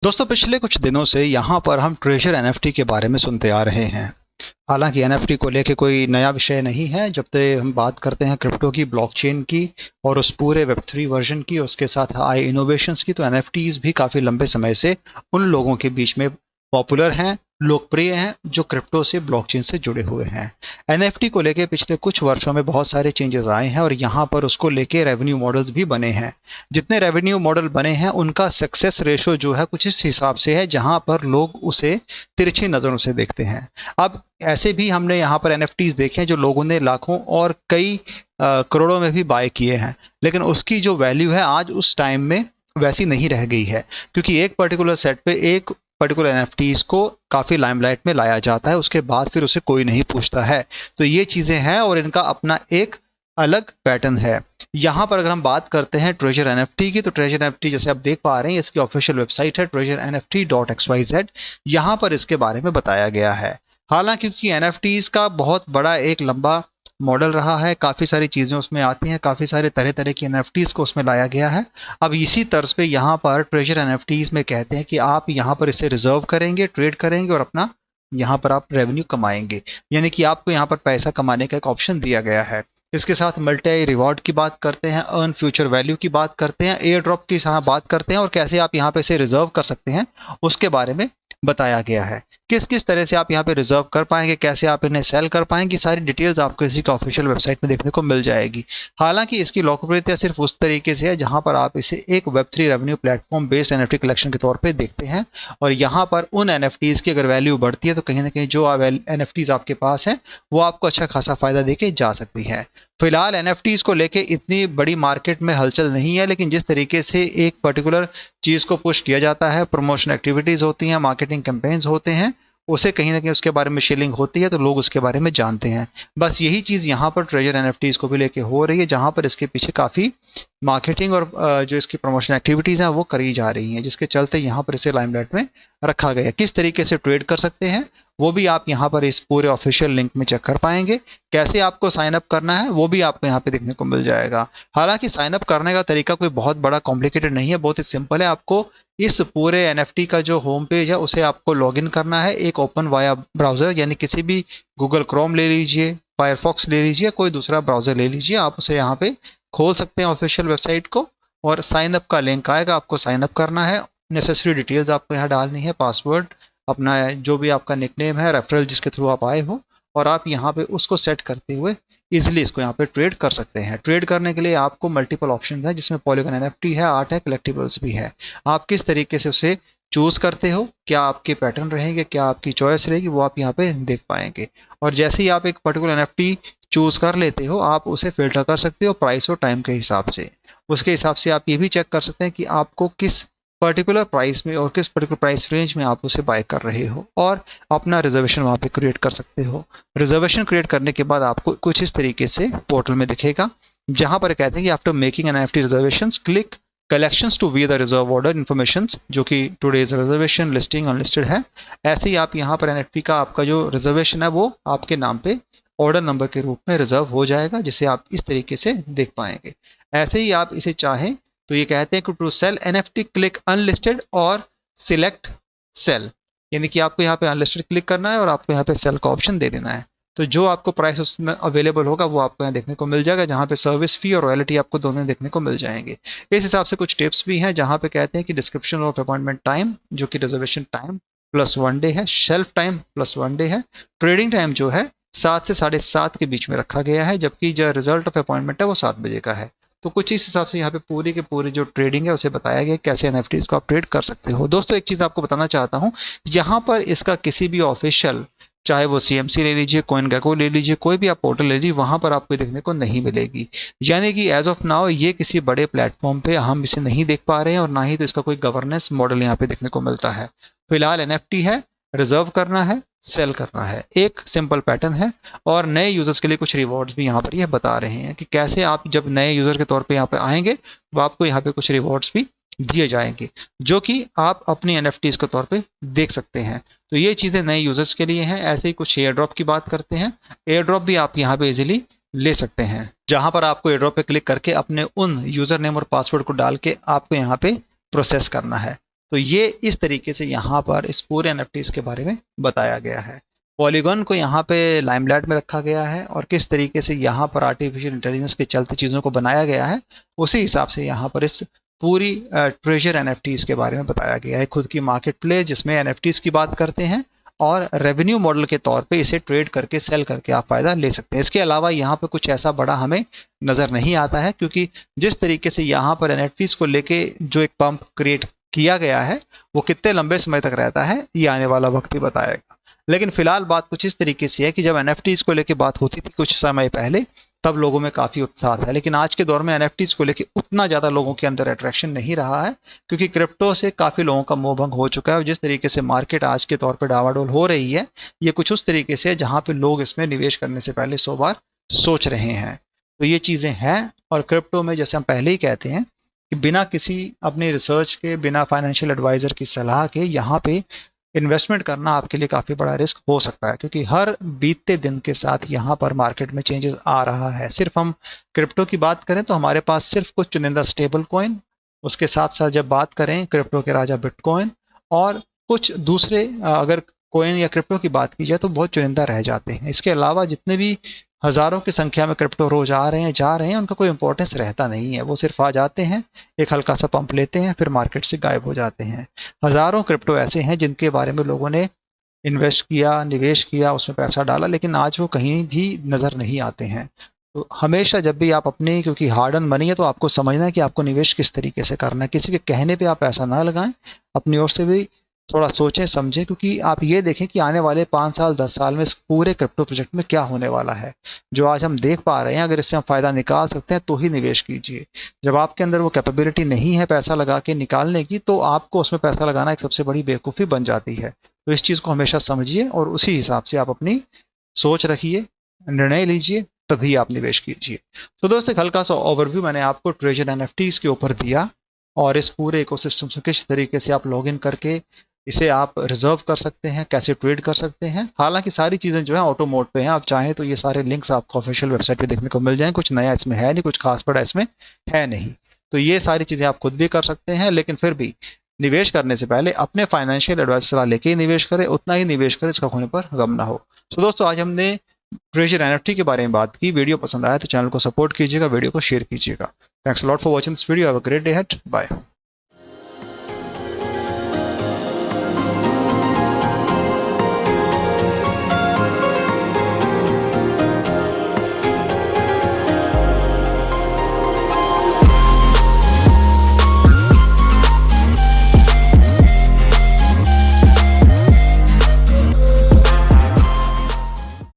दोस्तों पिछले कुछ दिनों से यहाँ पर हम ट्रेजर एनएफटी के बारे में सुनते आ रहे हैं। हालांकि एनएफटी को लेके कोई नया विषय नहीं है। जब तक हम बात करते हैं क्रिप्टो की, ब्लॉकचेन की और उस पूरे वेब 3 वर्जन की, उसके साथ आए इनोवेशंस की, तो एनएफटीज भी काफ़ी लंबे समय से उन लोगों के बीच में पॉपुलर हैं, लोकप्रिय हैं, जो क्रिप्टो से, ब्लॉकचेन से जुड़े हुए हैं। एनएफटी को लेके पिछले कुछ वर्षों में बहुत सारे चेंजेस आए हैं और यहाँ पर उसको लेके रेवेन्यू मॉडल्स भी बने हैं। जितने रेवेन्यू मॉडल बने हैं उनका सक्सेस रेशो जो है कुछ इस हिसाब से है जहां पर लोग उसे तिरछी नज़रों से देखते हैं। अब ऐसे भी हमने यहाँ पर एनएफटीज देखे हैं जो लोगों ने लाखों और कई करोड़ों में भी बाय किए हैं, लेकिन उसकी जो वैल्यू है आज उस टाइम में वैसी नहीं रह गई है, क्योंकि एक पर्टिकुलर सेट पे एक पर्टिकुलर एनएफटीज को काफ़ी लाइमलाइट में लाया जाता है, उसके बाद फिर उसे कोई नहीं पूछता है। तो ये चीज़ें हैं और इनका अपना एक अलग पैटर्न है। यहाँ पर अगर हम बात करते हैं ट्रेजर एनएफटी की, तो ट्रेजर एनएफटी जैसे आप देख पा रहे हैं, इसकी ऑफिशियल वेबसाइट है treasurenft.xyz। यहाँ पर इसके बारे में बताया गया है। हालांकि क्योंकि एनएफटीज का बहुत बड़ा एक लंबा मॉडल रहा है, काफ़ी सारी चीज़ें उसमें आती हैं, काफ़ी सारे तरह तरह की एनएफटीज को उसमें लाया गया है। अब इसी तर्ज पे यहाँ पर ट्रेजर एनएफटीज में कहते हैं कि आप यहाँ पर इसे रिजर्व करेंगे, ट्रेड करेंगे और अपना यहाँ पर आप रेवेन्यू कमाएंगे, यानी कि आपको यहाँ पर पैसा कमाने का एक ऑप्शन दिया गया है। इसके साथ मल्टी रिवॉर्ड की बात करते हैं, अर्न फ्यूचर वैल्यू की बात करते हैं, एयर ड्रॉप की बात करते हैं और कैसे आप यहाँ पे इसे रिजर्व कर सकते हैं उसके बारे में बताया गया है। किस किस तरह से आप यहाँ पे रिजर्व कर पाएंगे, कैसे आप इन्हें सेल कर पाएंगे, सारी डिटेल्स आपको इसी का ऑफिशियल वेबसाइट में देखने को मिल जाएगी। हालांकि इसकी लोकप्रियता सिर्फ उस तरीके से है जहां पर आप इसे एक web 3 revenue platform based NFT collection के तौर पे देखते हैं, और यहाँ पर उन एनएफटीज की अगर वैल्यू बढ़ती है तो कहीं ना कहीं जो एनएफटीज आपके पास है वो आपको अच्छा खासा फायदा देके जा सकती है। फिलहाल एनएफटीज को लेके इतनी बड़ी मार्केट में हलचल नहीं है, लेकिन जिस तरीके से एक पर्टिकुलर चीज़ को पुश किया जाता है, प्रमोशन एक्टिविटीज़ होती हैं, मार्केटिंग कैंपेन्स होते हैं, उसे कहीं ना कहीं उसके बारे में शेयरिंग होती है तो लोग उसके बारे में जानते हैं। बस यही चीज़ यहाँ पर ट्रेजर एनएफटीज को भी लेके हो रही है, जहाँ पर इसके पीछे काफ़ी मार्केटिंग और जो इसकी प्रमोशन एक्टिविटीज़ हैं वो करी जा रही हैं, जिसके चलते यहाँ पर इसे लाइमलाइट में रखा गया है। किस तरीके से ट्रेड कर सकते हैं वो भी आप यहाँ पर इस पूरे ऑफिशियल लिंक में चेक कर पाएंगे। कैसे आपको साइन अप करना है वो भी आपको यहाँ पे देखने को मिल जाएगा। हालांकि साइन अप करने का तरीका कोई बहुत बड़ा कॉम्प्लिकेटेड नहीं है, बहुत ही सिंपल है। आपको इस पूरे एनएफटी का जो होम पेज है उसे आपको लॉगिन करना है, एक ओपन वाया ब्राउजर, यानी किसी भी गूगल क्रोम ले लीजिए, फायरफॉक्स ले लीजिए, कोई दूसरा ब्राउजर ले लीजिए, आप उसे यहाँ पे खोल सकते हैं ऑफिशियल वेबसाइट को, और साइन अप का लिंक आएगा, आपको साइन अप करना है। नेसेसरी डिटेल्स आपको यहाँ डालनी है, पासवर्ड, अपना जो भी आपका निकनेम है, रेफरल जिसके थ्रू आप आए हो, और आप यहाँ पे उसको सेट करते हुए इजीली इसको यहाँ पे ट्रेड कर सकते हैं। ट्रेड करने के लिए आपको मल्टीपल ऑप्शन है, जिसमें पॉलीगन एनएफटी है, आर्ट है, कलेक्टिबल्स भी है। आप किस तरीके से उसे चूज करते हो, क्या आपके पैटर्न रहेंगे, क्या आपकी चॉइस रहेगी, वो आप यहाँ पे देख पाएंगे। और जैसे ही आप एक पर्टिकुलर एनएफटी चूज कर लेते हो, आप उसे फिल्टर कर सकते हो प्राइस और टाइम के हिसाब से। उसके हिसाब से आप ये भी चेक कर सकते हैं कि आपको किस पर्टिकुलर प्राइस में और किस पर्टिकुलर प्राइस रेंज में आप उसे बाय कर रहे हो, और अपना रिजर्वेशन वहाँ पे क्रिएट कर सकते हो। रिजर्वेशन क्रिएट करने के बाद आपको कुछ इस तरीके से पोर्टल में दिखेगा, जहाँ पर कहते हैं कि after making an NFT reservation click collections to view the reserve order information, जो कि टुडेज रिजर्वेशन, लिस्टिंग, अनलिस्टेड है। ऐसे ही आप यहाँ पर एनएफटी का आपका जो रिजर्वेशन है वो आपके नाम पे ऑर्डर नंबर के रूप में रिजर्व हो जाएगा, जिसे आप इस तरीके से देख पाएंगे। ऐसे ही आप इसे चाहें तो ये कहते हैं कि to sell NFT click unlisted और सिलेक्ट सेल, यानी कि आपको यहाँ पे अनलिस्टेड क्लिक करना है और आपको यहाँ पे सेल का ऑप्शन दे देना है। तो जो आपको प्राइस उसमें अवेलेबल होगा वो आपको यहाँ देखने को मिल जाएगा, जहाँ पे सर्विस फी और रॉयल्टी आपको दोनों देखने को मिल जाएंगे। इस हिसाब से कुछ टिप्स भी हैं, जहाँ पे कहते हैं कि डिस्क्रिप्शन ऑफ अपॉइंटमेंट टाइम, जो कि रिजर्वेशन टाइम प्लस 1 डे है, शेल्फ टाइम प्लस 1 डे है, ट्रेडिंग टाइम जो है 7 से 7:30 के बीच में रखा गया है, जबकि जो रिजल्ट ऑफ अपॉइंटमेंट है वो 7 बजे का है। तो कुछ इस हिसाब से यहाँ पे पूरी के पूरी जो ट्रेडिंग है उसे बताया गया कैसे एनएफटीज को आप ट्रेड कर सकते हो। दोस्तों एक चीज़ आपको बताना चाहता हूँ, यहाँ पर इसका किसी भी ऑफिशियल, चाहे वो सीएमसी ले लीजिए, CoinGecko ले लीजिए, कोई भी आप पोर्टल ले लीजिए, वहाँ पर आपको देखने को नहीं मिलेगी। यानी कि एज ऑफ नाउ ये किसी बड़े प्लेटफॉर्म पे हम इसे नहीं देख पा रहे हैं, और ना ही तो इसका कोई गवर्नेंस मॉडल यहाँ पे देखने को मिलता है। फिलहाल एनएफटी है, रिजर्व करना है, सेल करना है, एक सिंपल पैटर्न है। और नए यूजर्स के लिए कुछ रिवॉर्ड्स भी यहाँ पर ये बता रहे हैं कि कैसे आप जब नए यूजर के तौर पे यहाँ पे आएंगे तो आपको यहाँ पे कुछ रिवॉर्ड्स भी दिए जाएंगे, जो कि आप अपनी एनएफटीज के तौर पे देख सकते हैं। तो ये चीज़ें नए यूजर्स के लिए हैं। ऐसे ही कुछ एयर ड्रॉप की बात करते हैं, एयर ड्रॉप भी आप यहाँ पे इजीली ले सकते हैं, जहाँ पर आपको एयर ड्रॉप पे क्लिक करके अपने उन यूजर नेम और पासवर्ड को डाल के आपको यहाँ पे प्रोसेस करना है। तो ये इस तरीके से यहाँ पर इस पूरे एनएफटीज के बारे में बताया गया है। पॉलीगॉन को यहाँ पे लाइमलाइट में रखा गया है और किस तरीके से यहाँ पर आर्टिफिशियल इंटेलिजेंस के चलते चीज़ों को बनाया गया है, उसी हिसाब से यहाँ पर इस पूरी ट्रेजर एनएफटीज के बारे में बताया गया है। खुद की मार्केट प्लेस जिसमें एनएफटीज की बात करते हैं और रेवेन्यू मॉडल के तौर पे इसे ट्रेड करके सेल करके आप फायदा ले सकते हैं। इसके अलावा यहाँ पे कुछ ऐसा बड़ा हमें नज़र नहीं आता है, क्योंकि जिस तरीके से यहाँ पर एनएफटीज को लेके जो एक पंप क्रिएट किया गया है वो कितने लंबे समय तक रहता है ये आने वाला वक्त ही बताएगा। लेकिन फिलहाल बात कुछ इस तरीके से है कि जब एनएफटीज को लेके बात होती थी कुछ समय पहले, तब लोगों में काफ़ी उत्साह था, लेकिन आज के दौर में एनएफटीज को लेके उतना ज़्यादा लोगों के अंदर अट्रैक्शन नहीं रहा है, क्योंकि क्रिप्टो से काफ़ी लोगों का मोह भंग हो चुका है। और जिस तरीके से मार्केट आज के तौर पर डावाडोल हो रही है, ये कुछ उस तरीके से जहाँ पे लोग इसमें निवेश करने से पहले 100 बार सोच रहे हैं। तो ये चीज़ें हैं। और क्रिप्टो में जैसे हम पहले ही कहते हैं कि बिना किसी अपने रिसर्च के, बिना फाइनेंशियल एडवाइज़र की सलाह के यहाँ पे इन्वेस्टमेंट करना आपके लिए काफ़ी बड़ा रिस्क हो सकता है, क्योंकि हर बीतते दिन के साथ यहाँ पर मार्केट में चेंजेस आ रहा है। सिर्फ हम क्रिप्टो की बात करें तो हमारे पास सिर्फ कुछ चुनिंदा स्टेबल कॉइन, उसके साथ साथ जब बात करें क्रिप्टो के राजा बिटकॉइन और कुछ दूसरे अगर कॉइन या क्रिप्टो की बात की जाए तो बहुत चुनिंदा रह जाते हैं। इसके अलावा जितने भी हज़ारों की संख्या में क्रिप्टो रोज आ रहे हैं जा रहे हैं, उनका कोई इंपॉर्टेंस रहता नहीं है। वो सिर्फ आ जाते हैं, एक हल्का सा पंप लेते हैं, फिर मार्केट से गायब हो जाते हैं। हज़ारों क्रिप्टो ऐसे हैं जिनके बारे में लोगों ने इन्वेस्ट किया, निवेश किया, उसमें पैसा डाला, लेकिन आज वो कहीं भी नज़र नहीं आते हैं। तो हमेशा जब भी आप अपने, क्योंकि हार्ड अर्न मनी है तो आपको समझना है कि आपको निवेश किस तरीके से करना है। किसी के कहने पे आप पैसा ना लगाएं, अपनी ओर से भी थोड़ा सोचें समझें, क्योंकि आप ये देखें कि आने वाले 5 साल 10 साल में इस पूरे क्रिप्टो प्रोजेक्ट में क्या होने वाला है। जो आज हम देख पा रहे हैं, अगर इससे हम फ़ायदा निकाल सकते हैं तो ही निवेश कीजिए। जब आपके अंदर वो कैपेबिलिटी नहीं है पैसा लगा के निकालने की, तो आपको उसमें पैसा लगाना एक सबसे बड़ी बेवकूफ़ी बन जाती है। तो इस चीज़ को हमेशा समझिए और उसी हिसाब से आप अपनी सोच रखिए, निर्णय लीजिए, तभी आप निवेश कीजिए। तो दोस्तों, एक हल्का सा ओवरव्यू मैंने आपको ट्रेजर एनएफटीज के ऊपर दिया और इस पूरे इकोसिस्टम से किस तरीके से आप लॉगिन करके इसे आप रिजर्व कर सकते हैं, कैसे ट्रेड कर सकते हैं। हालांकि सारी चीज़ें जो है ऑटो मोड पे हैं, आप चाहें तो ये सारे लिंक्स आपको ऑफिशियल वेबसाइट पे देखने को मिल जाएं। कुछ नया इसमें है नहीं, कुछ खास बड़ा इसमें है नहीं। तो ये सारी चीज़ें आप खुद भी कर सकते हैं, लेकिन फिर भी निवेश करने से पहले अपने फाइनेंशियल एडवाइस सलाह लेके ही निवेश करें, उतना ही निवेश करें इसका होने पर गम ना हो। तो दोस्तों, आज हमने ट्रेजर एनएफटी के बारे में बात की। वीडियो पसंद आया तो चैनल को सपोर्ट कीजिएगा, वीडियो को शेयर कीजिएगा। Thanks a lot for watching this video. Have a great day ahead. Bye.